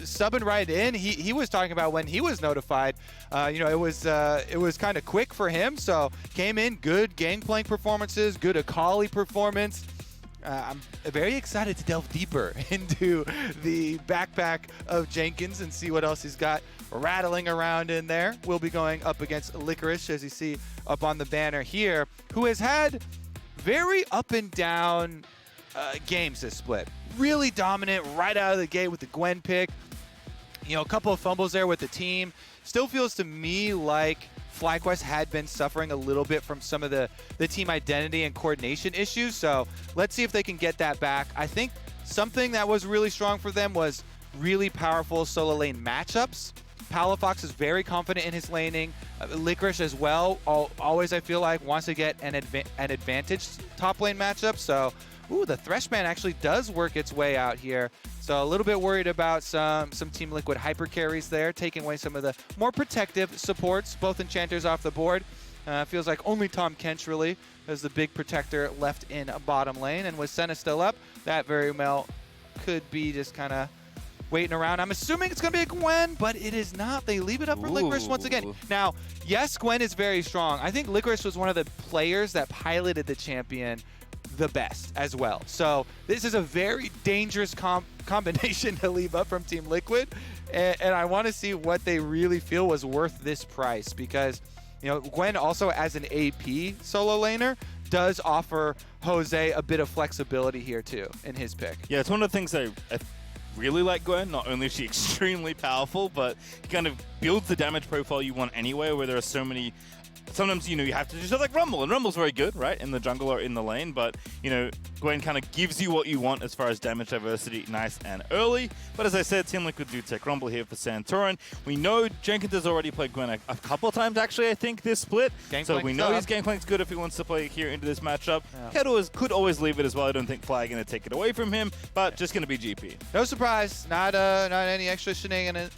subbing right in. He was talking about when he was notified. You know, it was kind of quick for him. So came in, good Gangplank performances, good Akali performance. I'm very excited to delve deeper into the backpack of Jenkins and see what else he's got rattling around in there. We'll be going up against Licorice, as you see up on the banner here, who has had very up and down games this split. Really dominant right out of the gate with the Gwen pick. You know, a couple of fumbles there with the team. Still feels to me like FlyQuest had been suffering a little bit from some of the team identity and coordination issues. So let's see if they can get that back. I think something that was really strong for them was really powerful solo lane matchups. Palafox is very confident in his laning. Licorice as well. Always, I feel like, wants to get an advantage top lane matchup. So, ooh, the Threshman actually does work its way out here. So a little bit worried about some Team Liquid hyper carries there, taking away some of the more protective supports, both enchanters off the board. Feels like only Tom Kench really is the big protector left in a bottom lane. And with Senna still up, that very well could be just kind of waiting around. I'm assuming it's going to be a Gwen, but it is not. They leave it up for Licorice once again. Now, yes, Gwen is very strong. I think Licorice was one of the players that piloted the champion the best as well. So this is a very dangerous combination to leave up from Team Liquid, and I want to see what they really feel was worth this price, because, you know, Gwen also as an AP solo laner does offer Jose a bit of flexibility here too in his pick. Yeah, it's one of the things I really like Gwen. Not only is she extremely powerful, but he kind of builds the damage profile you want anyway, where there are so many. Sometimes, you know, you have to do something like Rumble, and Rumble's very good, right, in the jungle or in the lane, but, you know, Gwen kind of gives you what you want as far as damage diversity, nice and early. But as I said, Team Liquid do take Rumble here for Santorin. We know Jenkins has already played Gwen a couple of times, actually, I think, this split. So we know his Gangplank's good if he wants to play here into this matchup. Yeah. Could always leave it as well. I don't think Fly are going to take it away from him, but just going to be GP. No surprise. Not any extra shenanigans.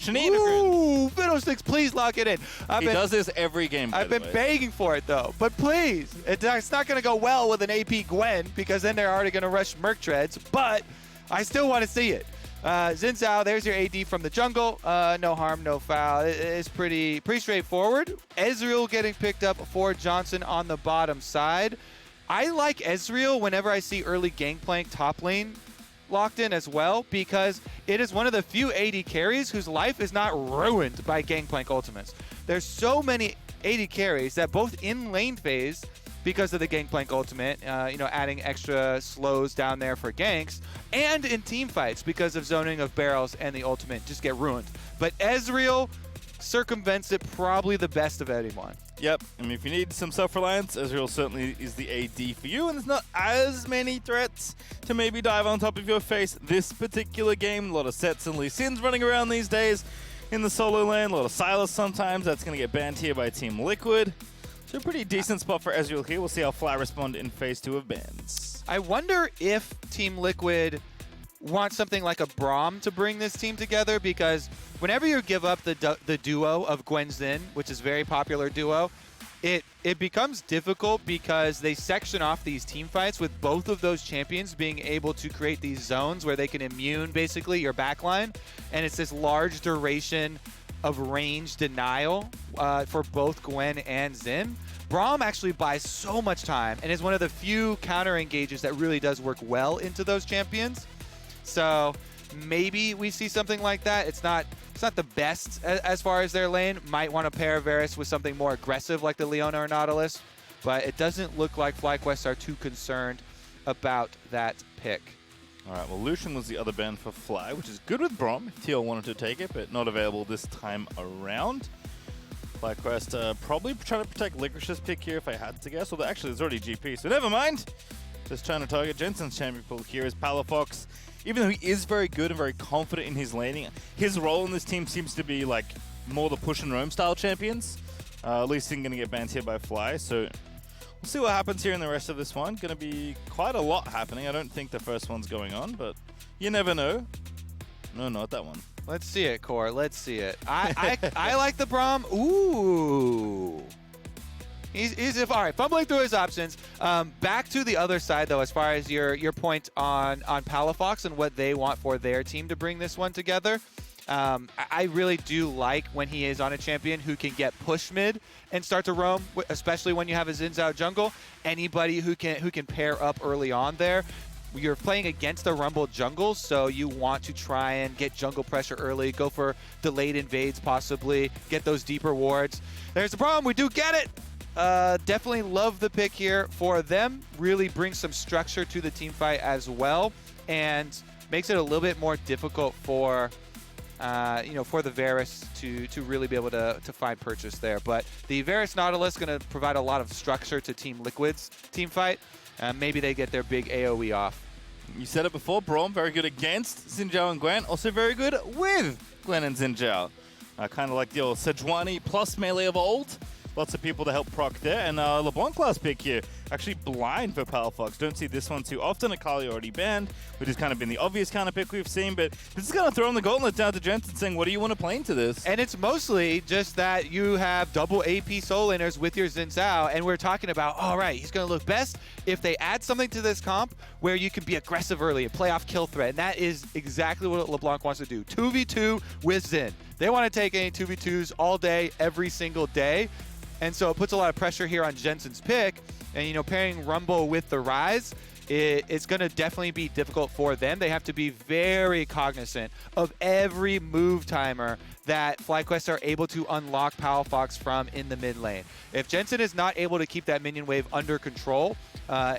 Ooh, Fiddlesticks, please lock it in. He does this every game. I've been begging for it, though. But please, it's not going to go well with an AP Gwen, because then they're already going to rush Merc Treads. But I still want to see it. Xin Zhao, there's your AD from the jungle. No harm, no foul. It's pretty straightforward. Ezreal getting picked up for Johnson on the bottom side. I like Ezreal whenever I see early Gangplank top lane locked in as well, because it is one of the few AD carries whose life is not ruined by Gangplank ultimates. There's so many AD carries that both in lane phase, because of the Gangplank ultimate, you know, adding extra slows down there for ganks, and in team fights because of zoning of barrels and the ultimate just get ruined. But Ezreal circumvents it probably the best of anyone. Yep, I mean, if you need some self-reliance, Ezreal certainly is the AD for you, and there's not as many threats to maybe dive on top of your face this particular game. A lot of Sets and Lee Sins running around these days in the solo lane, a lot of Sylas sometimes. That's going to get banned here by Team Liquid. So a pretty decent spot for Ezreal here. We'll see how Fly respond in phase 2 of bans. I wonder if Team Liquid wants something like a Braum to bring this team together, because whenever you give up the duo of Gwen Xin, which is a very popular duo, it becomes difficult because they section off these team fights with both of those champions being able to create these zones where they can immune basically your backline, and it's this large duration of range denial for both Gwen and Xin. Braum actually buys so much time and is one of the few counter engages that really does work well into those champions. So maybe we see something like that. It's not the best as far as their lane. Might want to pair Varus with something more aggressive like the Leona or Nautilus, but it doesn't look like FlyQuest are too concerned about that pick. All right, well, Lucian was the other ban for Fly, which is good with Braum if TL wanted to take it, but not available this time around. FlyQuest probably trying to protect Licorice's pick here if I had to guess. Although actually, there's already GP, so never mind. Just trying to target Jensen's champion pool here is Palafox. Even though he is very good and very confident in his laning, his role in this team seems to be like more the push and roam style champions. At least he's going to get banned here by Fly, so we'll see what happens here in the rest of this one. Going to be quite a lot happening. I don't think the first one's going on, but you never know. No, not that one. Let's see it, Core. Let's see it. I like the Braum. Ooh. He's all right, fumbling through his options. Back to the other side, though, as far as your point on Palafox and what they want for their team to bring this one together. I really do like when he is on a champion who can get push mid and start to roam, especially when you have a Xin Zhao jungle. Anybody who can pair up early on there. You're playing against the Rumble jungle, so you want to try and get jungle pressure early, go for delayed invades possibly, get those deeper wards. There's the problem, we do get it! Definitely love the pick here for them. Really brings some structure to the team fight as well, and makes it a little bit more difficult for for the Varus to really be able to find purchase there. But the Varus Nautilus going to provide a lot of structure to Team Liquid's team fight. Maybe they get their big AoE off. You said it before, Braum, very good against Xin Zhao and Gwen, also very good with Gwen and Xin Zhao. Kind of like the old Sejuani plus melee of old. Lots of people to help proc there. And LeBlanc class pick here, actually blind for Palafox. Don't see this one too often. Akali already banned, which has kind of been the obvious kind of pick we've seen. But this is kind of throwing the gauntlet down to Jensen saying, what do you want to play into this? And it's mostly just that you have double AP soul laners with your Xin Zhao. And we're talking about, all right, he's going to look best if they add something to this comp where you can be aggressive early and play off kill threat. And that is exactly what LeBlanc wants to do. 2v2 with Xin. They want to take any 2v2s all day, every single day. And so it puts a lot of pressure here on Jensen's pick. And, pairing Rumble with the Rise, it's going to definitely be difficult for them. They have to be very cognizant of every move timer that FlyQuest are able to unlock Palafox from in the mid lane. If Jensen is not able to keep that minion wave under control,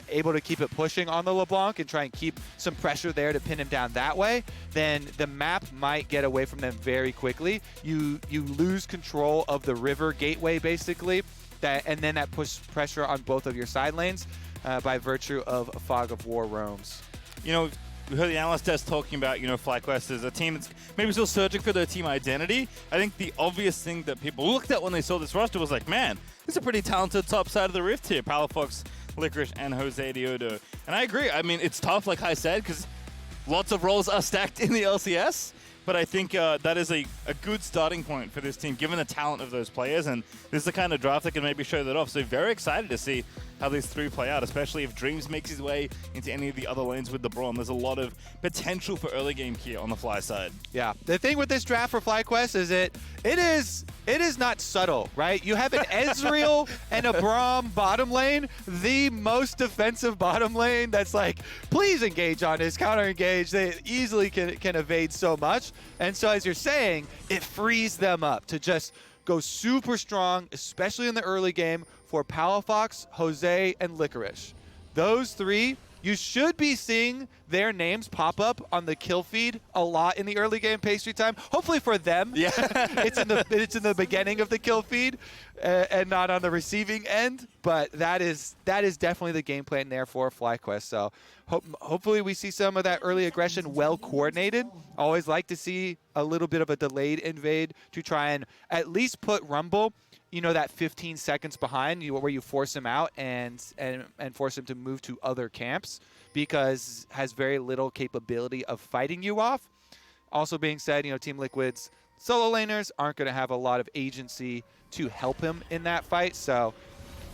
able to keep it pushing on the LeBlanc and try and keep some pressure there to pin him down that way, then the map might get away from them very quickly. You lose control of the river gateway, basically, and then that puts pressure on both of your side lanes by virtue of a Fog of War roams. We heard the analyst desk talking about, FlyQuest as a team that's maybe still searching for their team identity. I think the obvious thing that people looked at when they saw this roster was like, man, this is a pretty talented top side of the rift here. Palafox, Licorice, and Jose Diodo. And I agree. I mean, it's tough, like I said, because lots of roles are stacked in the LCS. But I think that is a good starting point for this team, given the talent of those players. And this is the kind of draft that can maybe show that off. So very excited to see how these three play out, especially if Dreams makes his way into any of the other lanes with the Braum. There's a lot of potential for early game here on the Fly side. Yeah. The thing with this draft for FlyQuest is it is not subtle, right? You have an Ezreal and a Braum bottom lane, the most defensive bottom lane that's like, please engage on this, counter engage. They easily can evade so much. And so as you're saying, it frees them up to just go super strong, especially in the early game, for Palafox, Jose, and Licorice. Those three, you should be seeing their names pop up on the kill feed a lot in the early game pastry time. Hopefully for them, yeah. it's in the beginning of the kill feed and not on the receiving end. But that is definitely the game plan there for FlyQuest. So hopefully we see some of that early aggression well coordinated. Always like to see a little bit of a delayed invade to try and at least put Rumble, that 15 seconds behind where you force him out and force him to move to other camps, because has very little capability of fighting you off. Also being said, Team Liquid's solo laners aren't going to have a lot of agency to help him in that fight. So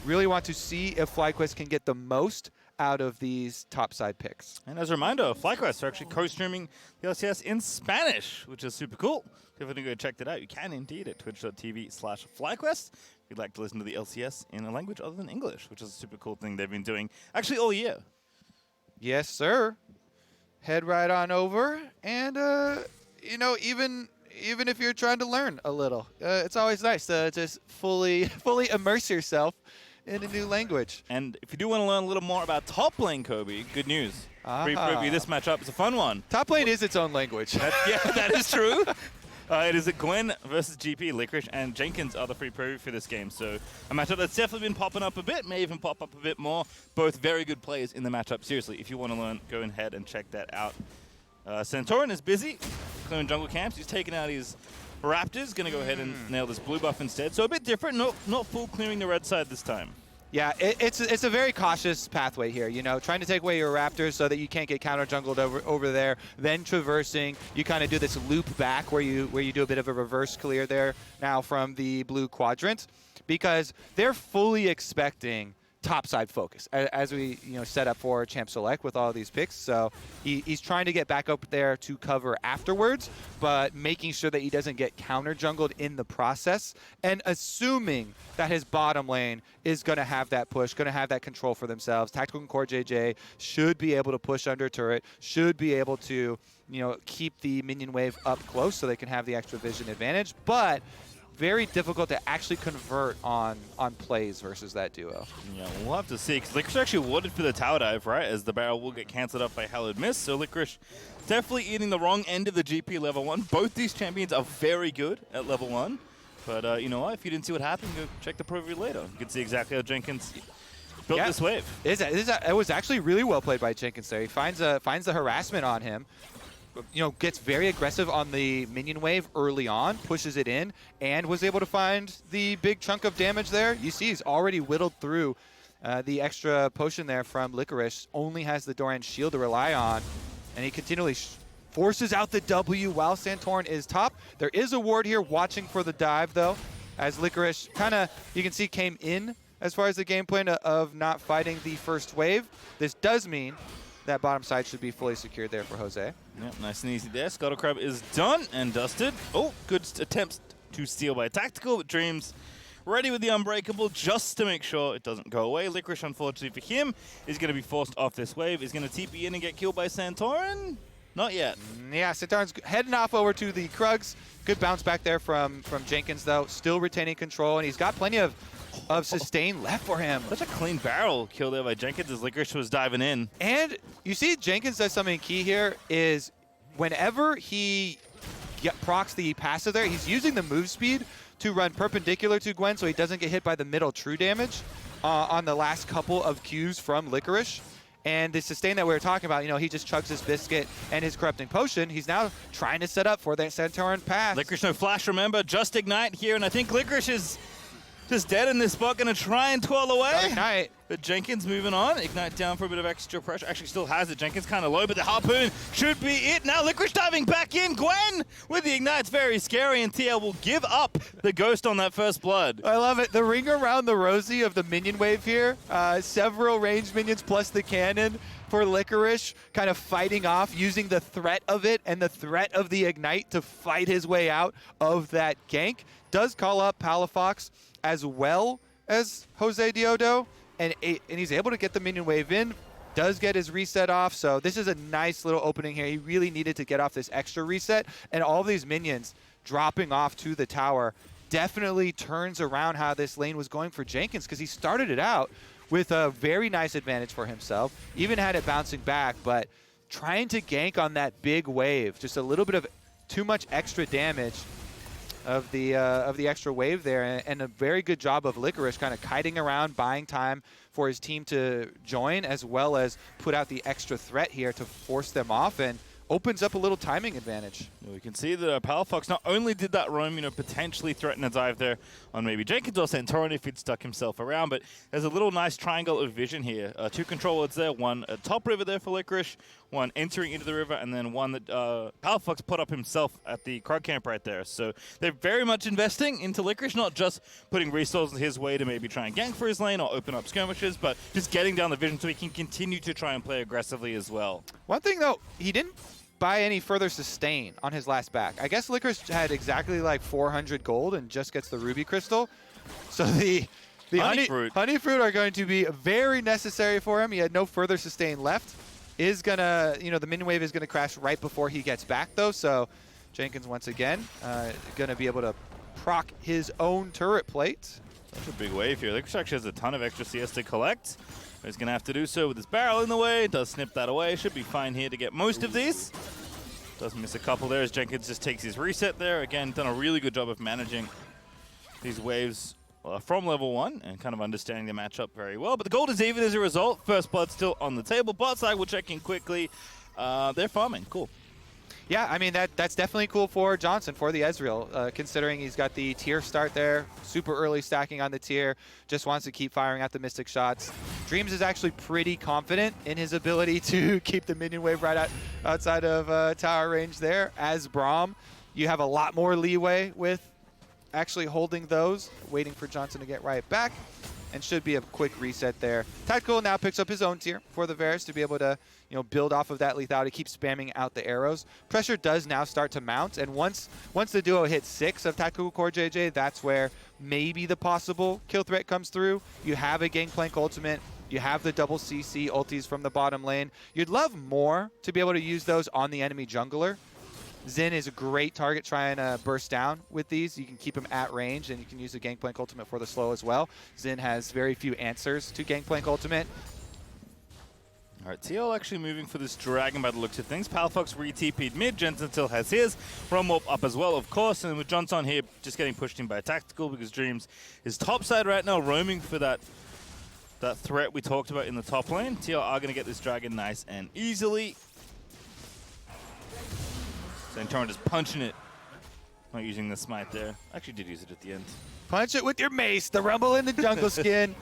really want to see if FlyQuest can get the most out of these topside picks. And as a reminder, FlyQuest are actually co-streaming the LCS in Spanish, which is super cool. If you want to go check that out, you can indeed at twitch.tv/FlyQuest. If you'd like to listen to the LCS in a language other than English, which is a super cool thing they've been doing actually all year. Yes, sir. Head right on over, and even if you're trying to learn a little, it's always nice to just fully immerse yourself in a new language. And if you do want to learn a little more about top lane, Kobe, good news. Free preview. This matchup is a fun one. Top lane is its own language. That is true. It is a Gwen versus GP. Licorice and Jenkins are the free preview for this game. So a matchup that's definitely been popping up a bit, may even pop up a bit more. Both very good players in the matchup. Seriously, if you want to learn, go ahead and check that out. Santorin is busy clearing jungle camps. He's taking out his Raptors. Going to go ahead and nail this blue buff instead. So a bit different. Not full clearing the red side this time. Yeah, it's a very cautious pathway here, you know, trying to take away your Raptors so that you can't get counter jungled over there, then traversing. You kind of do this loop back where you do a bit of a reverse clear there now from the blue quadrant, because they're fully expecting topside focus as we set up for Champ Select with all of these picks. So he's trying to get back up there to cover afterwards, but making sure that he doesn't get counter jungled in the process, and assuming that his bottom lane is going to have that push, going to have that control for themselves. Tactical and Core JJ should be able to push under turret, should be able to keep the minion wave up close so they can have the extra vision advantage, but very difficult to actually convert on plays versus that duo. Yeah, we'll have to see, because Licorice actually wanted for the tower dive, right, as the barrel will get cancelled up by Hallowed Mist. So Licorice definitely eating the wrong end of the GP level 1. Both these champions are very good at level 1. But you know what, if you didn't see what happened, go check the preview later. You can see exactly how Jenkins built this wave. It was actually really well played by Jenkins there. He finds the harassment on him, gets very aggressive on the minion wave early on, pushes it in, and was able to find the big chunk of damage there. You see he's already whittled through the extra potion there from Licorice, only has the Doran's shield to rely on, and he continually forces out the W while Santorin is top. There is a ward here watching for the dive, though, as Licorice kind of, you can see, came in as far as the game plan of not fighting the first wave. This does mean that bottom side should be fully secured there for Jose. Yep, nice and easy there. Scuttle Crab is done and dusted. Oh, good attempts to steal by Tactical, but Dreams ready with the Unbreakable just to make sure it doesn't go away. Licorice, unfortunately for him, is going to be forced off this wave. Is going to TP in and get killed by Santorin? Not yet. Yeah, Santorin's heading off over to the Krugs. Good bounce back there from Jenkins, though. Still retaining control, and he's got plenty of sustain left for him. Such a clean barrel kill there by Jenkins as Licorice was diving in. And you see Jenkins does something key here is whenever he procs the passive there, he's using the move speed to run perpendicular to Gwen so he doesn't get hit by the middle true damage on the last couple of Qs from Licorice. And the sustain that we were talking about, he just chugs his Biscuit and his Corrupting Potion. He's now trying to set up for that Santorin pass. Licorice no flash, remember, just Ignite here, and I think Licorice is just dead in this spot, going to try and twirl away. Ignite. But Jenkins moving on. Ignite down for a bit of extra pressure. Actually still has it. Jenkins kind of low, but the Harpoon should be it. Now Licorice diving back in. Gwen with the Ignite's very scary, and TL will give up the Ghost on that first blood. I love it. The ring around the Rosie of the minion wave here. Several ranged minions plus the cannon for Licorice, kind of fighting off, using the threat of it and the threat of the Ignite to fight his way out of that gank. Does call up Palafox as well as Jose Diodo, and he's able to get the minion wave in, does get his reset off, so this is a nice little opening here. He really needed to get off this extra reset, and all these minions dropping off to the tower definitely turns around how this lane was going for Jenkins, because he started it out with a very nice advantage for himself, even had it bouncing back, but trying to gank on that big wave, just a little bit of too much extra damage of the extra wave there, and a very good job of Licorice kind of kiting around, buying time for his team to join, as well as put out the extra threat here to force them off, and opens up a little timing advantage. We can see that Palafox not only did that roam, potentially threaten a dive there on maybe Jenkins or Santorin if he'd stuck himself around, but there's a little nice triangle of vision here. Two controllers there, one at top river there for Licorice, one entering into the river, and then one that Palafox put up himself at the Krug camp right there. So they're very much investing into Licorice, not just putting resources his way to maybe try and gank for his lane or open up skirmishes, but just getting down the vision so he can continue to try and play aggressively as well. One thing, though, he didn't buy any further sustain on his last back. I guess Licorice had exactly like 400 gold and just gets the Ruby Crystal. So the honey fruit are going to be very necessary for him. He had no further sustain left. Is gonna, the minion wave is gonna crash right before he gets back though. So Jenkins once again gonna be able to proc his own turret plate. Such a big wave here. Licorice actually has a ton of extra CS to collect. He's going to have to do so with his barrel in the way. Does snip that away. Should be fine here to get most of these. Does miss a couple there as Jenkins just takes his reset there. Again, done a really good job of managing these waves from level 1 and kind of understanding the matchup very well. But the gold is even as a result. First blood still on the table. Bot side will check in quickly. They're farming. Cool. Yeah, I mean, that's definitely cool for Johnson, for the Ezreal, considering he's got the tier start there, super early stacking on the tier, just wants to keep firing out the Mystic shots. Dreams is actually pretty confident in his ability to keep the minion wave right outside of tower range there. As Braum, you have a lot more leeway with actually holding those, waiting for Johnson to get right back, and should be a quick reset there. Tactical now picks up his own tier for the Varus to be able to, you know, build off of that lethality, keep spamming out the arrows. Pressure does now start to mount, and once the duo hits 6 of Tactical Core JJ, that's where maybe the possible kill threat comes through. You have a Gangplank ultimate, you have the double CC ultis from the bottom lane. You'd love more to be able to use those on the enemy jungler. Xin is a great target trying to burst down with these. You can keep him at range, and you can use the Gangplank ultimate for the slow as well. Xin has very few answers to Gangplank ultimate. All right, TL actually moving for this Dragon by the looks of things. Palafox re-TP'd mid, Jensen still has his. Rumwalk up as well, of course, and with Johnson here just getting pushed in by a Tactical because Dreams is topside right now, roaming for that threat we talked about in the top lane. TL are going to get this Dragon nice and easily. Santorin just punching it. Not using the smite there. Actually did use it at the end. Punch it with your mace. The Rumble in the jungle skin.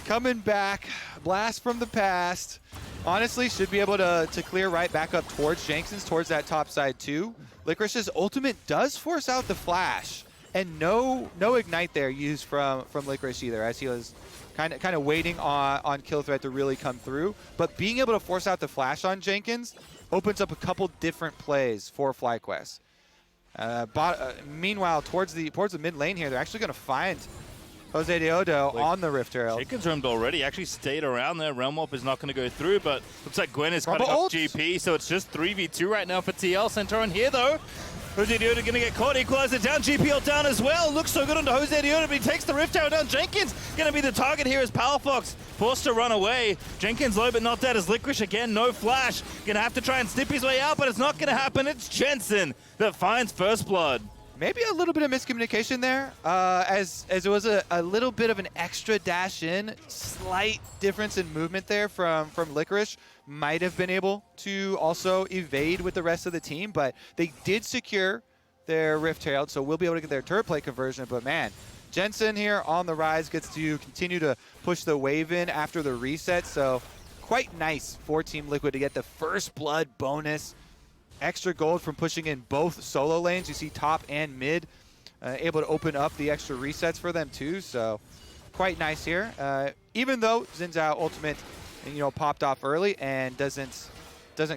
Coming back. Blast from the past. Honestly, should be able to clear right back up towards Jensen's, towards that top side too. Licorice's ultimate does force out the flash. And no ignite there used from Licorice either, as he was kind of waiting on kill threat to really come through. But being able to force out the flash on Jenkins opens up a couple different plays for FlyQuest. Meanwhile, towards the mid lane here, they're actually going to find Jose Deodo on the Rift Herald. Jenkins roamed already, actually stayed around there. Realm Warp is not going to go through, but looks like Gwen is cutting up GP, so it's just 3v2 right now for TL. Santorin here, though. Jose Deodo going to get caught, equalizer down, GPL down as well. Looks so good onto Jose Deodo, but he takes the Rift Tower down. Jenkins going to be the target here as Palafox forced to run away. Jenkins low but not dead as Licorice again, no flash. Going to have to try and snip his way out, but it's not going to happen. It's Jensen that finds first blood. Maybe a little bit of miscommunication there, as it was a little bit of an extra dash in. Slight difference in movement there from Licorice. Might have been able to also evade with the rest of the team, but they did secure their Rift Herald, so we'll be able to get their turret play conversion. But man, Jensen here on the rise gets to continue to push the wave in after the reset, so quite nice for Team Liquid to get the first blood bonus. Extra gold from pushing in both solo lanes. You see top and mid able to open up the extra resets for them too, so quite nice here. Even though Xin Zhao ultimate, you know, popped off early and doesn't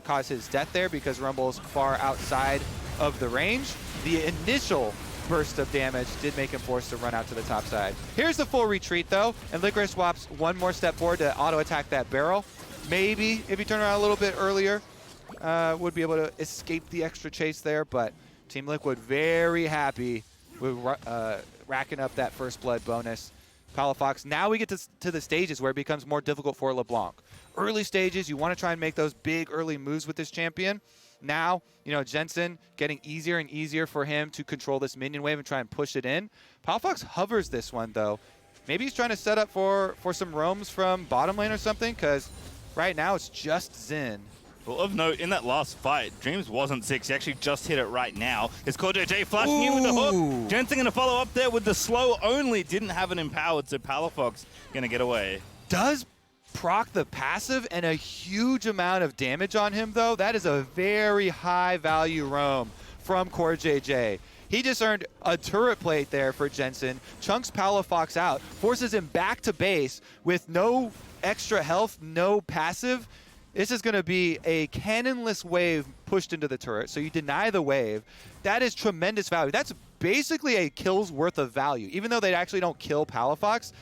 cause his death there because Rumble's far outside of the range, the initial burst of damage did make him forced to run out to the top side. Here's the full retreat though, and Licorice swaps one more step forward to auto attack that barrel. Maybe if you turn around a little bit earlier, would be able to escape the extra chase there, but Team Liquid very happy with racking up that first blood bonus. Palafox, now we get to the stages where it becomes more difficult for LeBlanc. Early stages, you want to try and make those big early moves with this champion. Now, you know, Jensen getting easier and easier for him to control this minion wave and try and push it in. Palafox hovers this one, though. Maybe he's trying to set up for some roams from bottom lane or something, because right now it's just Xin. Well, of note, in that last fight, Dreams wasn't 6. He actually just hit it right now. His Core JJ flashing in with the hook. Jensen going to follow up there with the slow only. Didn't have it empowered, so Palafox going to get away. Does proc the passive and a huge amount of damage on him, though. That is a very high value roam from Core JJ. He just earned a turret plate there for Jensen, chunks Palafox out, forces him back to base with no extra health, no passive. This is going to be a cannonless wave pushed into the turret, so you deny the wave. That is tremendous value. That's basically a kill's worth of value. Even though they actually don't kill Palafox,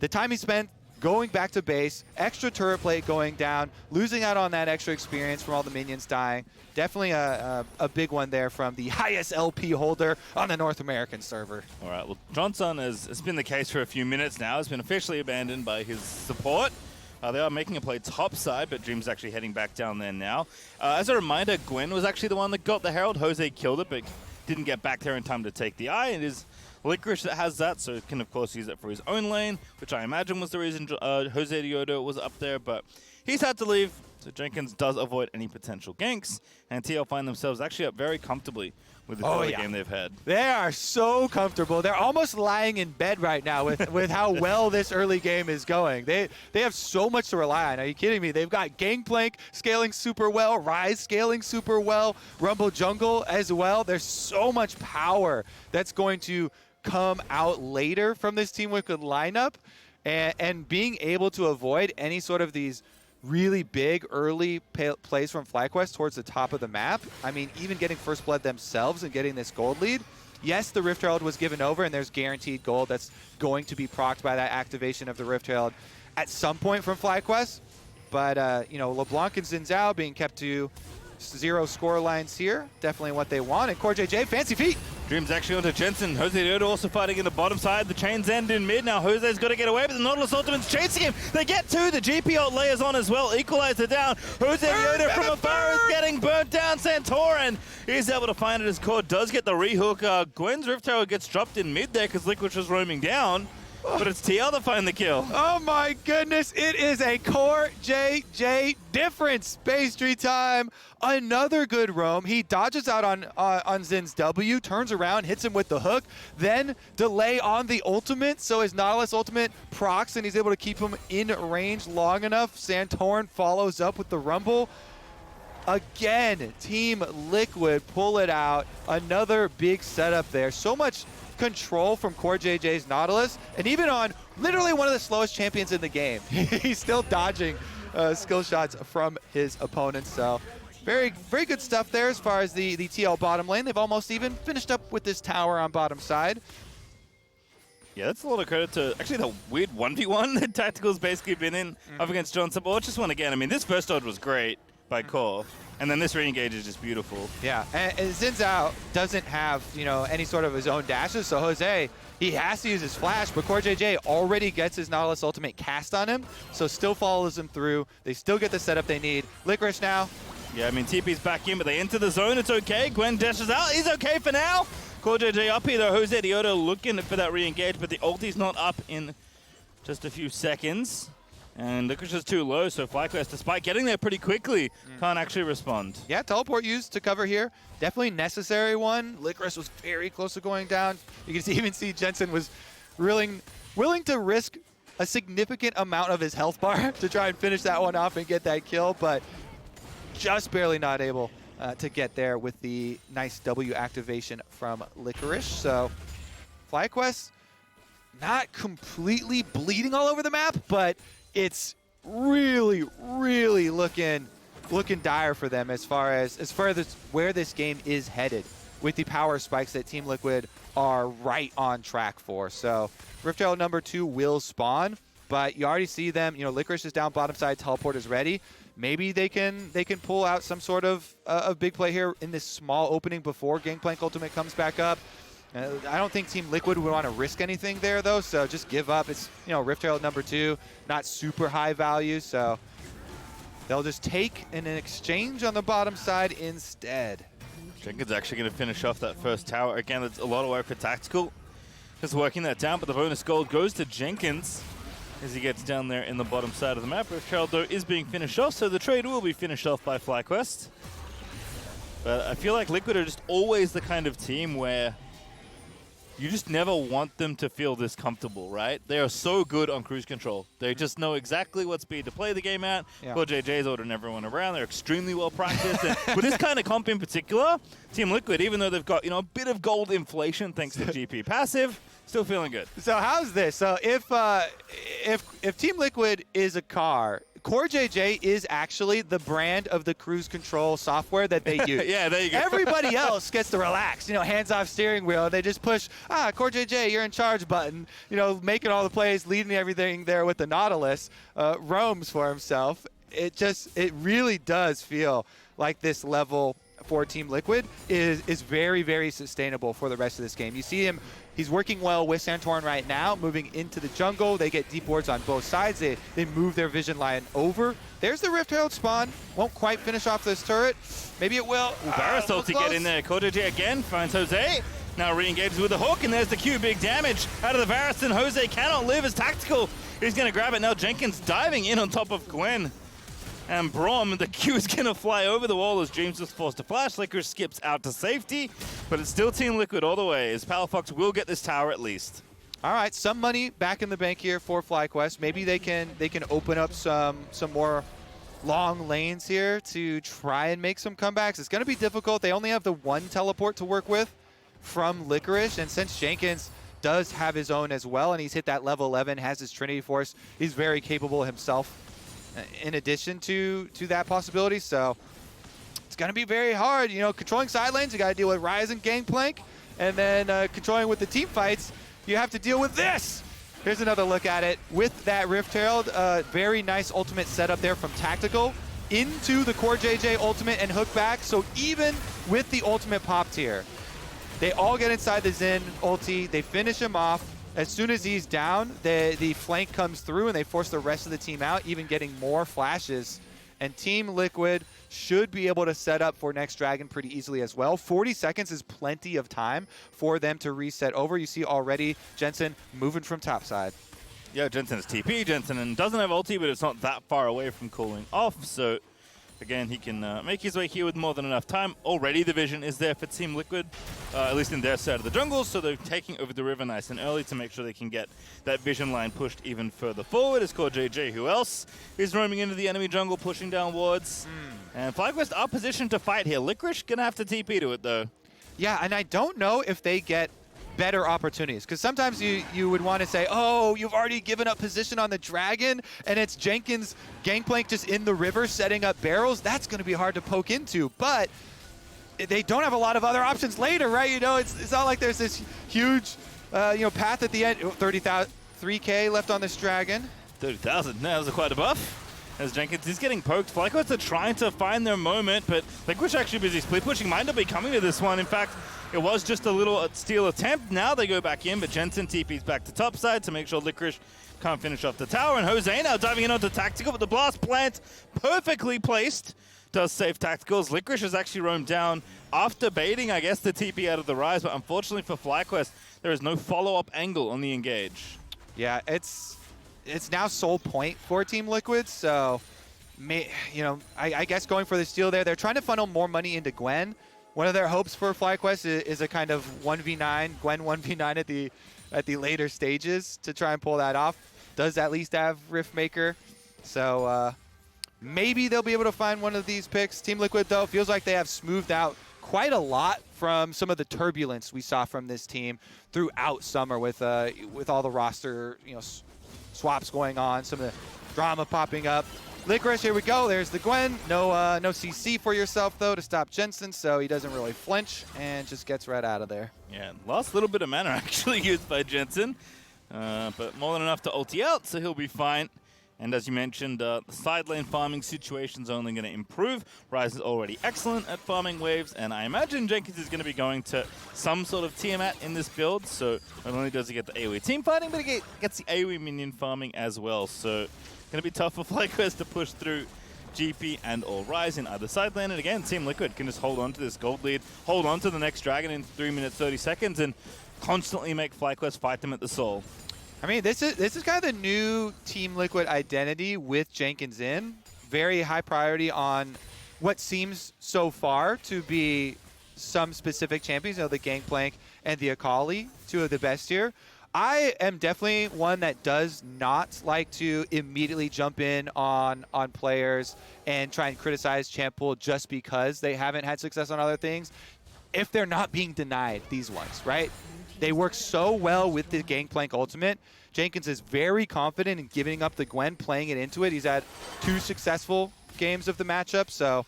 the time he spent going back to base, extra turret plate going down, losing out on that extra experience from all the minions dying. Definitely a big one there from the highest LP holder on the North American server. All right, well, Johnson has been the case for a few minutes now. Has been officially abandoned by his support. They are making a play topside, but Dream's actually heading back down there now. As a reminder, Gwen was actually the one that got the Herald. Jose killed it, but didn't get back there in time to take the eye. It is Licorice that has that, so can, of course, use it for his own lane, which I imagine was the reason Jose Deodo was up there, but he's had to leave. So Jenkins does avoid any potential ganks, and TL find themselves actually up very comfortably with the early game they've had. They are so comfortable. They're almost lying in bed right now with how well this early game is going. They have so much to rely on. Are you kidding me? They've got Gangplank scaling super well, Ryze scaling super well, Rumble Jungle as well. There's so much power that's going to come out later from this Team Liquid lineup, and being able to avoid any sort of these really big early plays from FlyQuest towards the top of the map. I mean, even getting first blood themselves and getting this gold lead. Yes, the Rift Herald was given over, and there's guaranteed gold that's going to be procced by that activation of the Rift Herald at some point from FlyQuest. But, you know, LeBlanc and Xin Zhao being kept to 0 score lines here. Definitely what they want. And CoreJJ, fancy feet. Dreams actually onto Jensen. Jose Diodo also fighting in the bottom side. The chains end in mid. Now Jose's got to get away, but the Nautilus Ultimate's chasing him. They get to the GP ult layers on as well. Equalizer down. Jose Diodo from afar is getting burnt down. Santorin is able to find it as Core does get the rehook. Gwen's Rift Tower gets dropped in mid there because Liquid was roaming down. But it's TL to find the kill. Oh my goodness, it is a CoreJJ difference. Base tree time, another good roam. He dodges out on Zin's W, turns around, hits him with the hook, then delay on the ultimate, so his Nautilus ultimate procs and he's able to keep him in range long enough. Santorin follows up with the Rumble. Again, Team Liquid pull it out. Another big setup there. So much control from CoreJJ's Nautilus, and even on literally one of the slowest champions in the game, he's still dodging skill shots from his opponents. So very good stuff there as far as the TL bottom lane. They've almost even finished up with this tower on bottom side. Yeah, that's a lot of credit to actually the weird 1v1 that Tactical's basically been in up against Johnson. But just one again, I mean, this first dodge was great by Core. And then this re-engage is just beautiful. Yeah, and Xin Zhao doesn't have, you know, any sort of his own dashes, so Jose, he has to use his flash, but CoreJJ already gets his Nautilus ultimate cast on him, so still follows him through. They still get the setup they need. Licorice now. Yeah, I mean, TP's back in, but they enter the zone. It's okay. Gwen dashes out. He's okay for now. CoreJJ up here, though. Jose Diodo looking for that re-engage, but the ulti's not up in just a few seconds. And Licorice is too low, so FlyQuest, despite getting there pretty quickly, can't actually respond. Yeah, teleport used to cover here. Definitely necessary one. Licorice was very close to going down. You can even see Jensen was willing to risk a significant amount of his health bar to try and finish that one off and get that kill, but just barely not able to get there with the nice W activation from Licorice. So FlyQuest not completely bleeding all over the map, but it's really looking dire for them as far as where this game is headed with the power spikes that Team Liquid are right on track for. So Rift Herald number 2 will spawn, but you already see them, you know, Licorice is down bottom side, teleport is ready. Maybe they can pull out some sort of big play here in this small opening before Gangplank ultimate comes back up. I don't think Team Liquid would want to risk anything there, though, so just give up. It's, you know, Rift Herald number 2, not super high value, so they'll just take an exchange on the bottom side instead. Jenkins actually going to finish off that first tower. Again, it's a lot of work for Tactical. Just working that down, but the bonus gold goes to Jenkins as he gets down there in the bottom side of the map. Rift Herald, though, is being finished off, so the trade will be finished off by FlyQuest. But I feel like Liquid are just always the kind of team where you just never want them to feel this comfortable, right? They are so good on cruise control. They just know exactly what speed to play the game at. Yeah. CoreJJ's ordering everyone around. They're extremely well practiced. And with this kind of comp in particular, Team Liquid, even though they've got, you know, a bit of gold inflation thanks to GP passive, still feeling good. So how's this? So if Team Liquid is a car, CoreJJ is actually the brand of the cruise control software that they use. Yeah, there you go. Everybody else gets to relax, you know, hands-off steering wheel. They just push, CoreJJ, you're in charge button, you know, making all the plays, leading everything there with the Nautilus, roams for himself. It really does feel like this level for Team Liquid is very sustainable for the rest of this game. You see him, he's working well with Santorin right now, moving into the jungle. They get deep wards on both sides. They move their vision line over. There's the Rift Herald spawn. Won't quite finish off this turret. Maybe it will. Barasol to get in there. CoreJJ again finds Jose. Now re-engages with the hook, and there's the Q. Big damage out of the Varus, and Jose cannot live as Tactical. He's going to grab it now. Jenkins diving in on top of Gwen. And Brom, the Q is going to fly over the wall as Dreams is forced to flash. Licorice skips out to safety, but it's still Team Liquid all the way, as Palafox will get this tower at least. All right, some money back in the bank here for FlyQuest. Maybe they can open up some more long lanes here to try and make some comebacks. It's going to be difficult. They only have the one teleport to work with from Licorice, and since Jenkins does have his own as well, and he's hit that level 11, has his Trinity Force, he's very capable himself in addition to that possibility. So it's going to be very hard. You know, controlling side lanes, you got to deal with Ryze and Gangplank, and then controlling with the team fights, you have to deal with this. Here's another look at it with that Rift Herald. Very nice ultimate setup there from Tactical into the Core JJ ultimate and hook back. So even with the ultimate popped here, they all get inside the Zen ulti, they finish him off. As soon as he's down, the flank comes through and they force the rest of the team out, even getting more flashes. And Team Liquid should be able to set up for next Dragon pretty easily as well. 40 seconds is plenty of time for them to reset over. You see already Jensen moving from topside. Yeah, Jensen is TP. Jensen doesn't have ulti, but it's not that far away from cooling off. So again, he can make his way here with more than enough time. Already the vision is there for Team Liquid, at least in their side of the jungle, so they're taking over the river nice and early to make sure they can get that vision line pushed even further forward. It's called JJ. Who else is roaming into the enemy jungle, pushing down wards? And FlyQuest are positioned to fight here. Licorice gonna have to TP to it, though. Yeah, and I don't know if they get better opportunities, because sometimes you would want to say, oh, you've already given up position on the Dragon, and it's Jenkins Gangplank just in the river setting up barrels. That's going to be hard to poke into, but they don't have a lot of other options later, right? You know, it's not like there's this huge path at the end. 30,000, 3K left on this Dragon. 30,000, that was quite a buff. As Jenkins is getting poked, FlyQuest are trying to find their moment, but Licorice actually busy split pushing. Might not be coming to this one. In fact, it was just a little steal attempt. Now they go back in, but Jensen TP's back to topside to make sure Licorice can't finish off the tower. And Jose now diving in onto Tactical, but the blast plant perfectly placed does save Tacticals. Licorice has actually roamed down after baiting, I guess, the TP out of the Ryze, but unfortunately for FlyQuest, there is no follow-up angle on the engage. Yeah, it's now sole point for Team Liquid, so I guess going for the steal there. They're trying to funnel more money into Gwen. One of their hopes for FlyQuest is a kind of 1v9, Gwen 1v9 at the later stages to try and pull that off. Does at least have Riftmaker, so maybe they'll be able to find one of these picks. Team Liquid, though, feels like they have smoothed out quite a lot from some of the turbulence we saw from this team throughout summer with all the roster swaps going on, some of the drama popping up. Licorice, here we go. There's the Gwen. No CC for yourself, though, to stop Jensen, so he doesn't really flinch and just gets right out of there. Yeah, last little bit of mana actually used by Jensen, but more than enough to ulti out, so he'll be fine. And as you mentioned, the side lane farming situation's only going to improve. Ryze is already excellent at farming waves, and I imagine Jenkins is going to be going to some sort of Tiamat in this build, so not only does he get the AoE team fighting, but he gets the AoE minion farming as well. So going to be tough for FlyQuest to push through GP and or Ryze in either side lane. And again, Team Liquid can just hold on to this gold lead, hold on to the next Dragon in 3 minutes 30 seconds, and constantly make FlyQuest fight them at the soul. I mean, this is kind of the new Team Liquid identity with Jenkins in. Very high priority on what seems so far to be some specific champions, the Gangplank and the Akali, two of the best here. I am definitely one that does not like to immediately jump in on players and try and criticize champ pool just because they haven't had success on other things, if they're not being denied these ones, right? They work so well with the Gangplank ultimate. Jenkins is very confident in giving up the Gwen, playing it into it. He's had 2 successful games of the matchup, so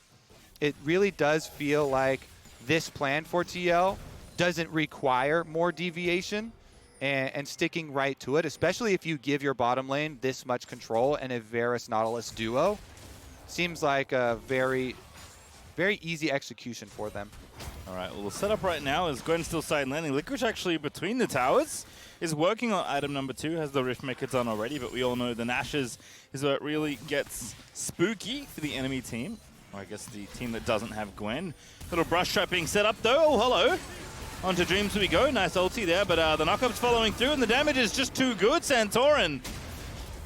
it really does feel like this plan for TL doesn't require more deviation and sticking right to it, especially if you give your bottom lane this much control and a Varus Nautilus duo. Seems like a very, very easy execution for them. All right, well, the setup right now is Gwen still side landing. Licorice actually between the towers is working on item number 2, has the Riftmaker done already, but we all know the Nashes is where it really gets spooky for the enemy team. Or I guess the team that doesn't have Gwen. Little brush trap being set up though. Oh, hello. Onto Dreams we go. Nice ulti there, but the knockup's following through and the damage is just too good. Santorin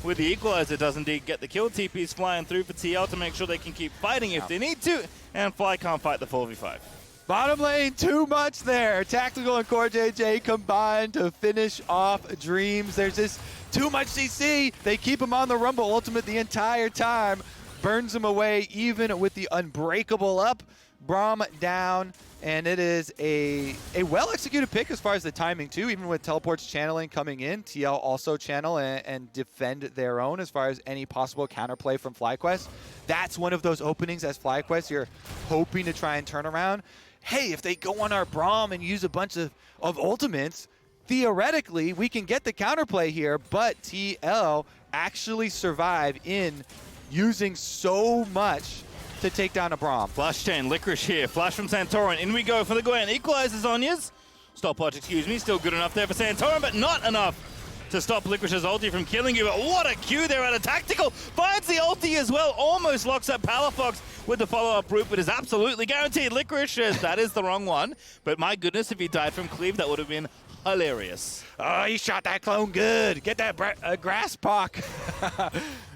with the equalizer does indeed get the kill. TP's flying through for TL to make sure they can keep fighting if they need to, and Fly can't fight the 4v5. Bottom lane, too much there. Tactical and Core JJ combined to finish off Dreams. There's just too much CC. They keep him on the Rumble Ultimate the entire time. Burns him away even with the Unbreakable up. Braum down, and it is a well-executed pick as far as the timing, too. Even with Teleport's channeling coming in, TL also channel and defend their own as far as any possible counterplay from FlyQuest. That's one of those openings as FlyQuest you're hoping to try and turn around. Hey, if they go on our Braum and use a bunch of ultimates, theoretically, we can get the counterplay here, but TL actually survive in using so much to take down a Braum. Flash chain, Licorice here, flash from Santorin, in we go for the Gwen, equalizes Onya's. Stopwatch, excuse me, still good enough there for Santorin, but not enough to stop Licorice's ulti from killing you. But what a Q there out of Tactical, finds the ulti as well, almost locks up Palafox with the follow-up route, but is absolutely guaranteed. Licorice, that is the wrong one, but my goodness, if he died from Cleave, that would have been hilarious. Oh, he shot that clone good. Get that grass pock.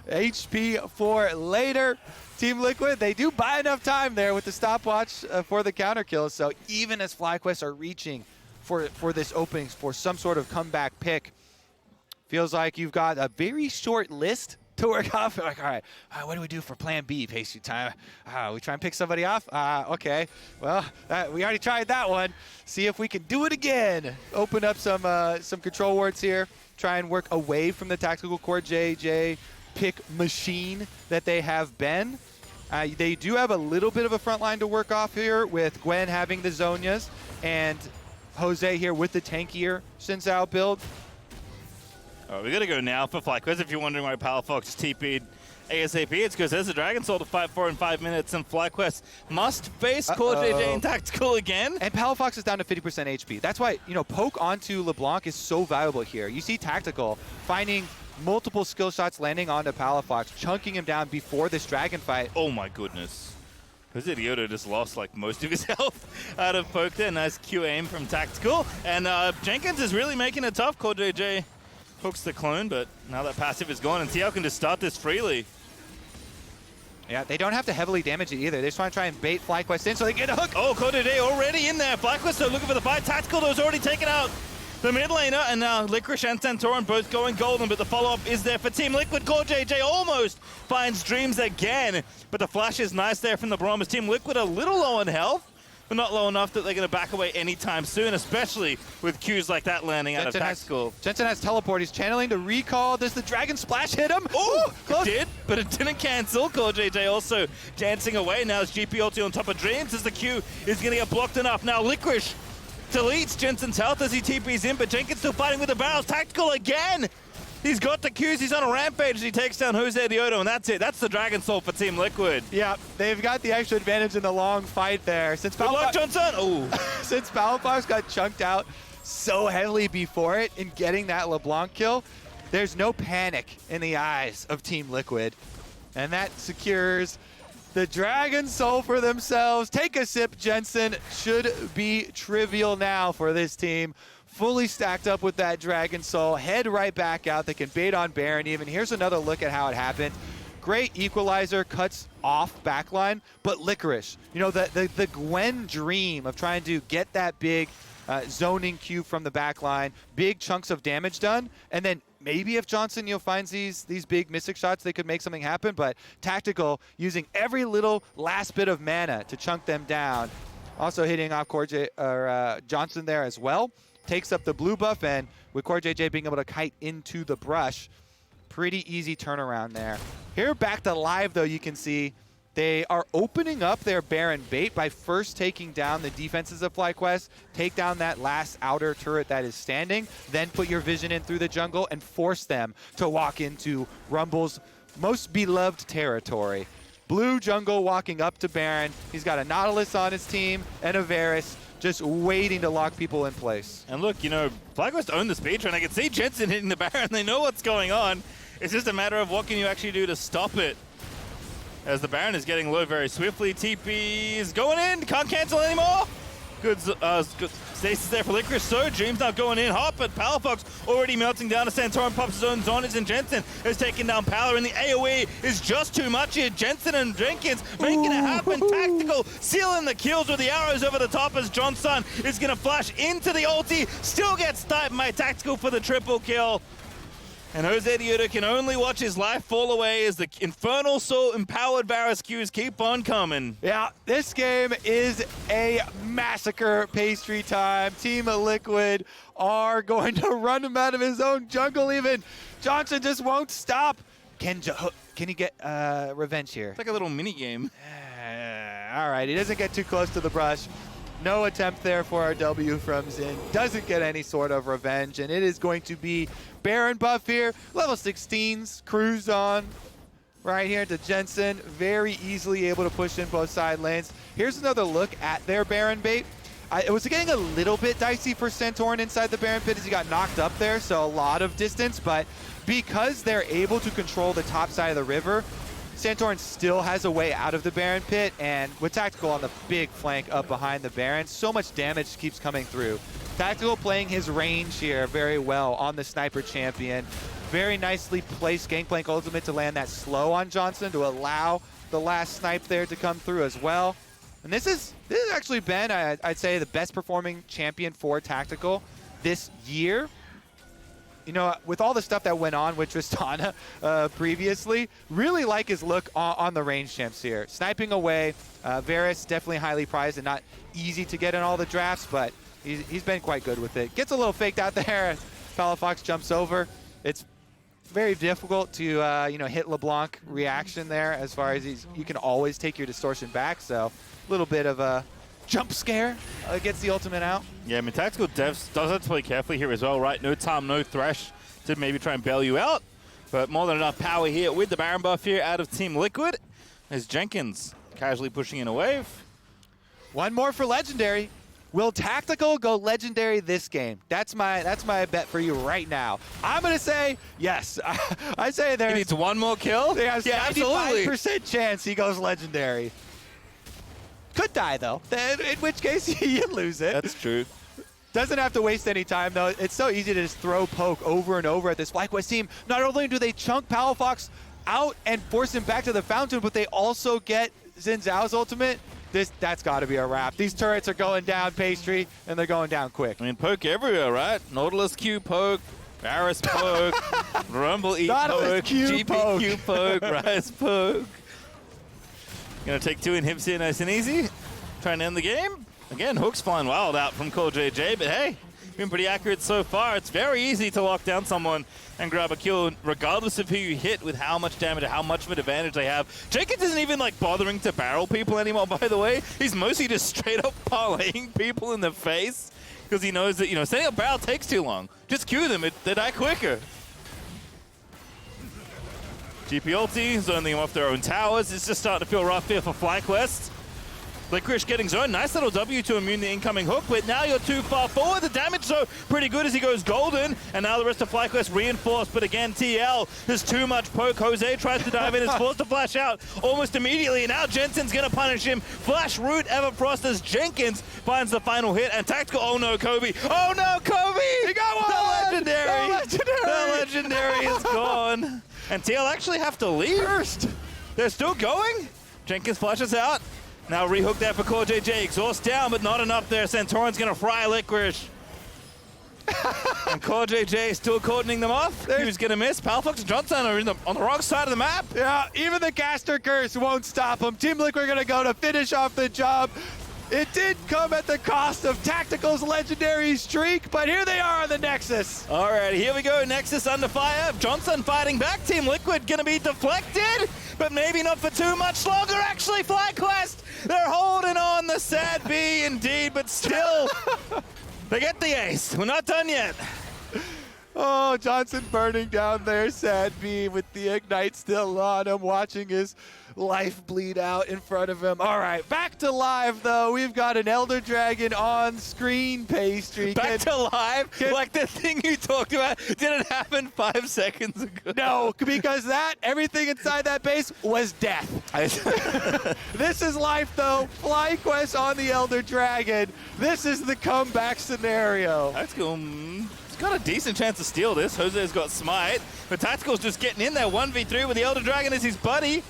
HP for later. Team Liquid, they do buy enough time there with the stopwatch for the counter kills. So even as FlyQuest are reaching for this opening for some sort of comeback pick, feels like you've got a very short list to work off. Like, all right, what do we do for plan B, Pastry Time? We try and pick somebody off? Okay, well, we already tried that one. See if we can do it again. Open up some control wards here. Try and work away from the Tactical Core JJ pick machine that they have been. They do have a little bit of a front line to work off here with Gwen having the Zonias and Jose here with the tankier Xin Zhao build. All right, we got to go now for FlyQuest. If you're wondering why Palafox TP'd ASAP, it's because there's a Dragon Soul to fight for in 5 minutes, and FlyQuest must face Core JJ and Tactical again. And Palafox is down to 50% HP. That's why, poke onto LeBlanc is so valuable here. You see Tactical finding multiple skill shots landing onto Palafox, chunking him down before this Dragon fight. Oh my goodness. Jose Diodo just lost like most of his health out of poke there. Nice Q aim from Tactical. And Jenkins is really making it tough. Core JJ hooks the clone, but now that passive is gone, and TL can just start this freely. Yeah, they don't have to heavily damage it either. They just want to try and bait FlyQuest in so they get a hook. Oh, Core JJ already in there. FlyQuest are looking for the fight. Tactical, though, is already taken out the mid laner, and now Licorice and Santorin both going golden, but the follow-up is there for Team Liquid. Core JJ almost finds Dreams again, but the flash is nice there from the Braum. Team Liquid a little low on health, but not low enough that they're going to back away anytime soon, especially with Qs like that landing out of Tactical. Jensen has teleport. He's channeling to recall. Does the Dragon Splash hit him? Oh, it did, but it didn't cancel. Core JJ also dancing away. Now it's GP ulti on top of Dreams as the Q is going to get blocked enough. Now Licorice deletes Jensen's health as he TPs in, but Jenkins still fighting with the barrels. Tactical again. He's got the Qs. He's on a rampage as he takes down Jose Diodo, and that's it. That's the Dragon Soul for Team Liquid. Yeah, they've got the extra advantage in the long fight there. Since Good luck, Johnson. Oh. Since Palafox got chunked out so heavily before it in getting that LeBlanc kill, there's no panic in the eyes of Team Liquid. And that secures the Dragon Soul for themselves. Take a sip, Jensen. Should be trivial now for this team. Fully stacked up with that Dragon Soul. Head right back out. They can bait on Baron even. Here's another look at how it happened. Great equalizer, cuts off backline, but Licorice. The Gwen dream of trying to get that big zoning Q from the backline, big chunks of damage done, and then maybe if Johnson finds these big mystic shots, they could make something happen, but Tactical using every little last bit of mana to chunk them down. Also hitting off Johnson there as well. Takes up the blue buff, and with Core JJ being able to kite into the brush, pretty easy turnaround there. Here back to live, though, you can see they are opening up their Baron bait by first taking down the defenses of FlyQuest, take down that last outer turret that is standing, then put your vision in through the jungle and force them to walk into Rumble's most beloved territory. Blue jungle walking up to Baron. He's got a Nautilus on his team and a Varus just waiting to lock people in place. And look, FlyQuest own the speed train. I can see Jensen hitting the Baron. They know what's going on. It's just a matter of what can you actually do to stop it. As the Baron is getting low very swiftly. TP is going in. Can't cancel anymore. Good Stasis there for Licorice, so Dream's not going in hot, but Palafox already melting down. A Santorin pops his own Zonage, and Jensen is taking down Power, and the AoE is just too much here. Jensen and Jenkins making it happen. Tactical sealing the kills with the arrows over the top as Johnson is going to flash into the ulti. Still gets sniped by Tactical for the triple kill. And Jose Diudo can only watch his life fall away as the Infernal Soul empowered Varus Qs keep on coming. Yeah, this game is a massacre pastry time. Team Liquid are going to run him out of his own jungle even. Johnson just won't stop. Can he get revenge here? It's like a little mini game. All right, he doesn't get too close to the brush. No attempt there for our W from Xin. Doesn't get any sort of revenge, and it is going to be Baron buff here. Level 16s, cruise on right here to Jensen. Very easily able to push in both side lanes. Here's another look at their Baron bait. It was getting a little bit dicey for Santorin inside the Baron pit as he got knocked up there, so a lot of distance, but because they're able to control the top side of the river, Santorin still has a way out of the Baron pit, and with Tactical on the big flank up behind the Baron, so much damage keeps coming through. Tactical playing his range here very well on the Sniper champion. Very nicely placed Gangplank ultimate to land that slow on Johnson to allow the last snipe there to come through as well. And this has actually been, I'd say, the best performing champion for Tactical this year. You know, with all the stuff that went on with Tristana previously, really like his look on the range champs here. Sniping away, Varus definitely highly prized and not easy to get in all the drafts, but he's been quite good with it. Gets a little faked out there as Palafox jumps over. It's very difficult to hit LeBlanc reaction there as far as you can always take your distortion back, so a little bit of a jump scare gets the ultimate out. Yeah, I mean, Tactical Devs does have to play carefully here as well, right? No time, no Thresh to maybe try and bail you out, but more than enough power here with the Baron buff here out of Team Liquid as Jenkins casually pushing in a wave. One more for Legendary. Will Tactical go Legendary this game? That's my bet for you right now. I'm going to say yes. I say there. He needs one more kill? There's yeah, absolutely. 95% chance he goes Legendary. Could die, though, in which case you lose it. That's true. Doesn't have to waste any time, though. It's so easy to just throw poke over and over at this FlyQuest team. Not only do they chunk Palafox out and force him back to the fountain, but they also get Xin Zhao's ultimate. That's got to be a wrap. These turrets are going down, Pastry, and they're going down quick. I mean, poke everywhere, right? Nautilus Q poke, Varus poke, Rumble E poke, GP Q poke, Rise poke. Gonna take two inhibs here nice and easy. Trying to end the game. Again, Hook's flying wild out from Cole JJ, but hey, been pretty accurate so far. It's very easy to lock down someone and grab a kill, regardless of who you hit with how much damage or how much of an advantage they have. Jenkins isn't even like bothering to barrel people anymore, by the way. He's mostly just straight up parlaying people in the face because he knows that, setting up barrel takes too long. Just Q them, they die quicker. GP ulti, zoning them off their own towers. It's just starting to feel rough here for FlyQuest. Licorice getting zoned. Nice little W to immune the incoming hook, but now you're too far forward. The damage, so pretty good as he goes golden, and now the rest of FlyQuest reinforced, but again, TL, there's too much poke. Jose tries to dive in, is forced to flash out almost immediately, and now Jensen's gonna punish him. Flash root Everfrost as Jenkins finds the final hit, and Tactical, oh no, Kobe. Oh no, Kobe! He got one! The Legendary! The Legendary! The Legendary is gone. And TL actually have to leave. First. They're still going. Jenkins flashes out. Now rehook that for Core JJ. Exhaust down, but not enough there. Santorin's going to fry Licorice. And Core JJ still cordoning them off. Who's going to miss? Palafox and Johnson are on the wrong side of the map. Yeah, even the caster curse won't stop them. Team Liquid are going to go to finish off the job. It did come at the cost of Tactical's legendary streak, but here they are on the Nexus. All right, here we go. Nexus under fire. Johnson fighting back. Team Liquid going to be deflected, but maybe not for too much longer. Actually, FlyQuest, they're holding on the sad B indeed, but still, they get the ace. We're not done yet. Oh, Johnson burning down there, sad B with the Ignite still on him, watching his life bleed out in front of him. All right, back to live, though. We've got an Elder Dragon on screen, Pastry. Back to live? Like the thing you talked about didn't happen 5 seconds ago. No, because everything inside that base was death. This is life, though. FlyQuest on the Elder Dragon. This is the comeback scenario. That's cool. He's got a decent chance to steal this. Jose's got Smite, but Tactical's just getting in there 1v3 with the Elder Dragon as his buddy.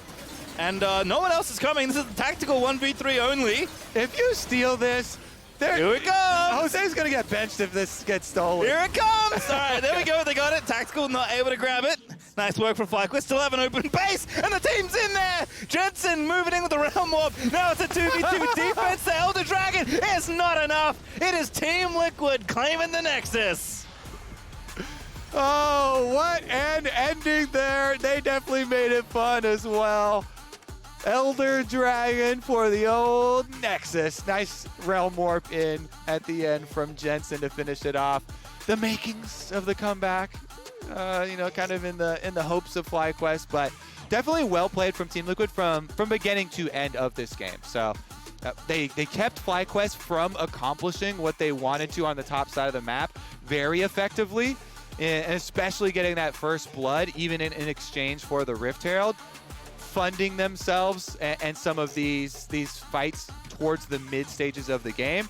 And no one else is coming. This is a Tactical 1v3 only. If you steal this, here it comes. Jose's going to get benched if this gets stolen. Here it comes. All right, there we go. They got it. Tactical not able to grab it. Nice work from FlyQuest. Still have an open base, and the team's in there. Jensen moving in with the Realm Warp. Now it's a 2v2 defense. The Elder Dragon is not enough. It is Team Liquid claiming the Nexus. Oh, what an ending there. They definitely made it fun as well. Elder Dragon for the old Nexus. Nice Realm Warp in at the end from Jensen to finish it off. The makings of the comeback, kind of in the hopes of FlyQuest, but definitely well played from Team Liquid from beginning to end of this game. So they kept FlyQuest from accomplishing what they wanted to on the top side of the map very effectively, and especially getting that first blood, even in exchange for the Rift Herald. Funding themselves and some of these fights towards the mid stages of the game.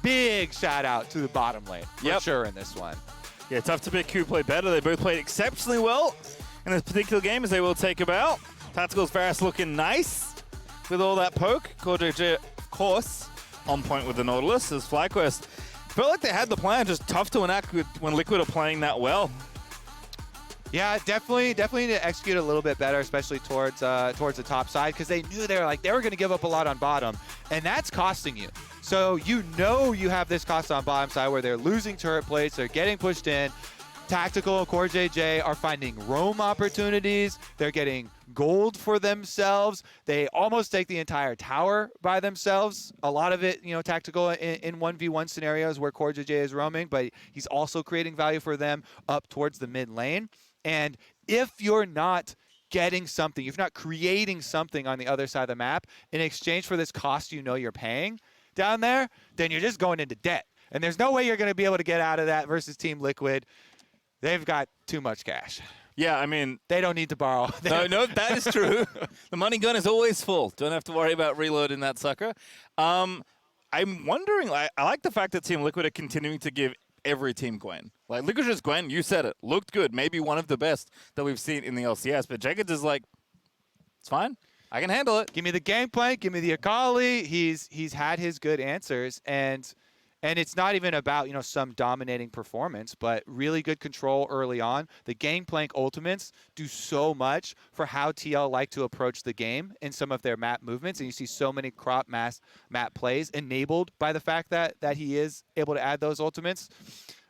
Big shout out to the bottom lane for sure in this one. Yeah, tough to pick who played better. They both played exceptionally well in this particular game, as they will take about. Tactical's Varus looking nice with all that poke. CoreJJ, of course, on point with the Nautilus as FlyQuest felt like they had the plan, just tough to enact when Liquid are playing that well. Yeah, definitely need to execute a little bit better, especially towards the top side, because they knew they were going to give up a lot on bottom, and that's costing you. So you have this cost on bottom side where they're losing turret plates, they're getting pushed in. Tactical and CoreJJ are finding roam opportunities. They're getting gold for themselves. They almost take the entire tower by themselves. A lot of it, Tactical in 1v1 scenarios where CoreJJ is roaming, but he's also creating value for them up towards the mid lane. And if you're not getting something, if you're not creating something on the other side of the map in exchange for this cost you're paying down there, then you're just going into debt. And there's no way you're going to be able to get out of that versus Team Liquid. They've got too much cash. Yeah, I mean... They don't need to borrow. No, that is true. The money gun is always full. Don't have to worry about reloading that sucker. I'm wondering, I like the fact that Team Liquid are continuing to give every team Gwen. Like, Licorice's Gwen, you said it, looked good. Maybe one of the best that we've seen in the LCS. But Jenkins is like, it's fine. I can handle it. Give me the Gangplank. Give me the Akali. He's had his good answers. And it's not even about, some dominating performance, but really good control early on. The Gangplank ultimates do so much for how TL like to approach the game in some of their map movements. And you see so many crop map plays enabled by the fact that he is able to add those ultimates.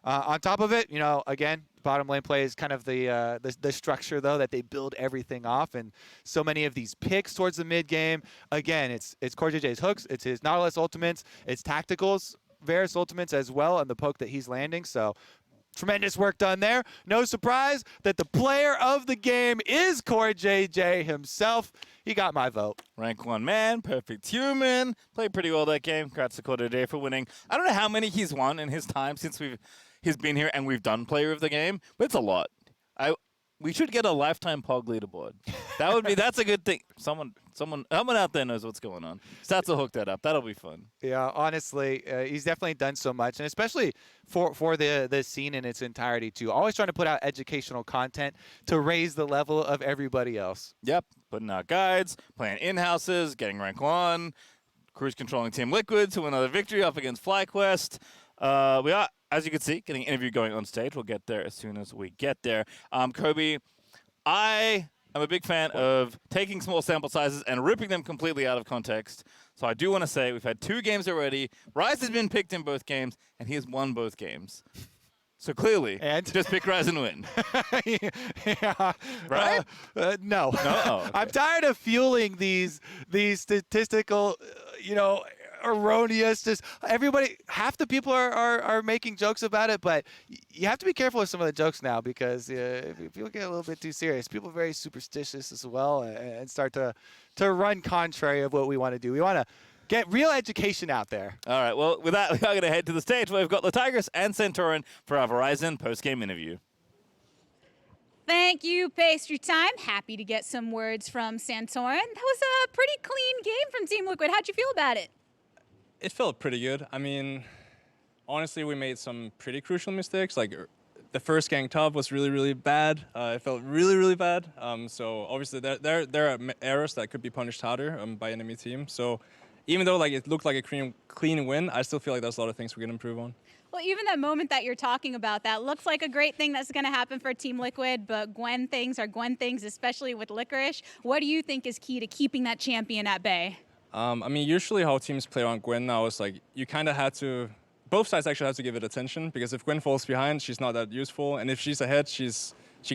On top of it, again, bottom lane play is kind of the structure, though, that they build everything off. And so many of these picks towards the mid game, again, it's CoreJJ's hooks, it's his Nautilus ultimates, it's Tacticals, Varus ultimates as well, and the poke that he's landing. So tremendous work done there. No surprise that the player of the game is CoreJJ himself. He got my vote. Rank 1 man, perfect human. Played pretty well that game. Congrats to CoreJJ for winning. I don't know how many he's won in his time since he's been here and we've done player of the game, but it's a lot. We should get a lifetime POG leaderboard. That's a good thing. Someone out there knows what's going on. Stats will hook that up. That'll be fun. Yeah, honestly, he's definitely done so much, and especially for the scene in its entirety too. Always trying to put out educational content to raise the level of everybody else. Yep, putting out guides, playing in-houses, getting rank 1, cruise controlling Team Liquid to another victory up against FlyQuest. We are, as you can see, getting an interview going on stage. We'll get there as soon as we get there. Kobe, I am a big fan of taking small sample sizes and ripping them completely out of context. So I do want to say we've had 2 games already. Ryze has been picked in both games, and he has won both games. So clearly, just pick Ryze and win. Yeah. Right? No. No? Oh, okay. I'm tired of fueling these statistical, erroneous. Just everybody, half the people are making jokes about it, but you have to be careful with some of the jokes now because if people get a little bit too serious, people are very superstitious as well and start to run contrary of what we want to do. We want to get real education out there. All right, well, with that, we are going to head to the stage where we've got the Tigers and Centauran for our Verizon post-game interview. Thank you, Pastry Time. Happy to get some words from Centauran. That was a pretty clean game from Team Liquid. How'd you feel about it? It felt pretty good. I mean, honestly, we made some pretty crucial mistakes. Like, the first gang top was really, really bad. It felt really, really bad. So obviously, there are errors that could be punished harder by enemy team. So even though like it looked like a clean win, I still feel like there's a lot of things we can improve on. Well, even that moment that you're talking about, that looks like a great thing that's going to happen for Team Liquid, but Gwen things are Gwen things, especially with Licorice. What do you think is key to keeping that champion at bay? I mean, usually how teams play on Gwen now is like you kind of had to, both sides actually have to give it attention because if Gwen falls behind, she's not that useful, and if she's ahead, she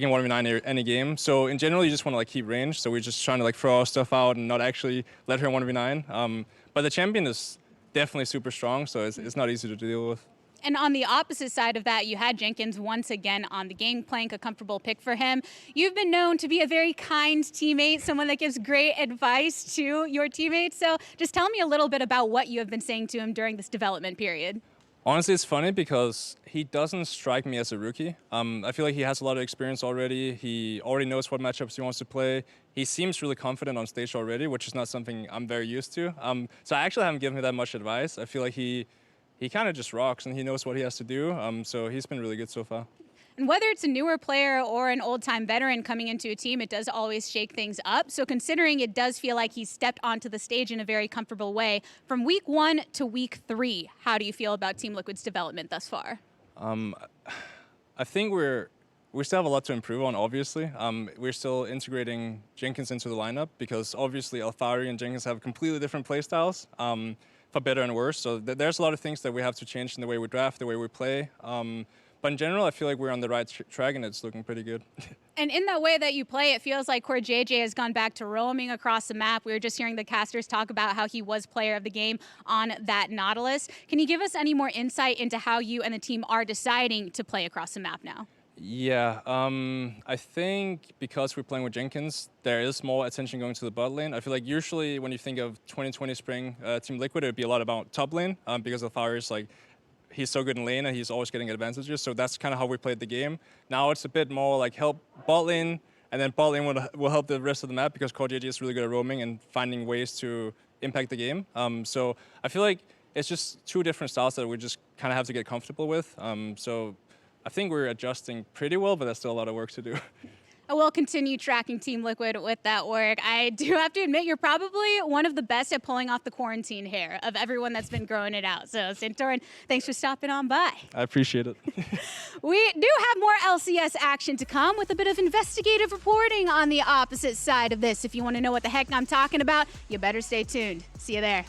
can 1v9 any game. So in general, you just want to like keep range. So we're just trying to like throw our stuff out and not actually let her 1v9. But the champion is definitely super strong, so it's not easy to deal with. And on the opposite side of that, you had Jenkins once again on the gangplank, a comfortable pick for him. You've been known to be a very kind teammate, someone that gives great advice to your teammates. So just tell me a little bit about what you have been saying to him during this development period. Honestly, it's funny because he doesn't strike me as a rookie. I feel like he has a lot of experience already. He already knows what matchups he wants to play. He seems really confident on stage already, which is not something I'm very used to. So I actually haven't given him that much advice. I feel like he kind of just rocks and he knows what he has to do. So he's been really good so far. And whether it's a newer player or an old-time veteran coming into a team, it does always shake things up. So considering it does feel like he's stepped onto the stage in a very comfortable way, from week 1 to week 3, how do you feel about Team Liquid's development thus far? I think we still have a lot to improve on, obviously. We're still integrating Jenkins into the lineup because obviously Alfari and Jenkins have completely different playstyles, for better and worse. So there's a lot of things that we have to change in the way we draft, the way we play. But in general, I feel like we're on the right track and it's looking pretty good. And in that way that you play, it feels like Core JJ has gone back to roaming across the map. We were just hearing the casters talk about how he was player of the game on that Nautilus. Can you give us any more insight into how you and the team are deciding to play across the map now? Yeah, I think because we're playing with Jenkins, there is more attention going to the bot lane. I feel like usually when you think of 2020 spring Team Liquid, it would be a lot about top lane because Alfari is like, he's so good in lane and he's always getting advantages. So that's kind of how we played the game. Now it's a bit more like help bot lane, and then bot lane will help the rest of the map because Core JJ is really good at roaming and finding ways to impact the game. So I feel like it's just two different styles that we just kind of have to get comfortable with. So I think we're adjusting pretty well, but there's still a lot of work to do. I will continue tracking Team Liquid with that work. I do have to admit, you're probably one of the best at pulling off the quarantine hair of everyone that's been growing it out. So, Centauran, thanks for stopping on by. I appreciate it. We do have more LCS action to come with a bit of investigative reporting on the opposite side of this. If you want to know what the heck I'm talking about, you better stay tuned. See you there.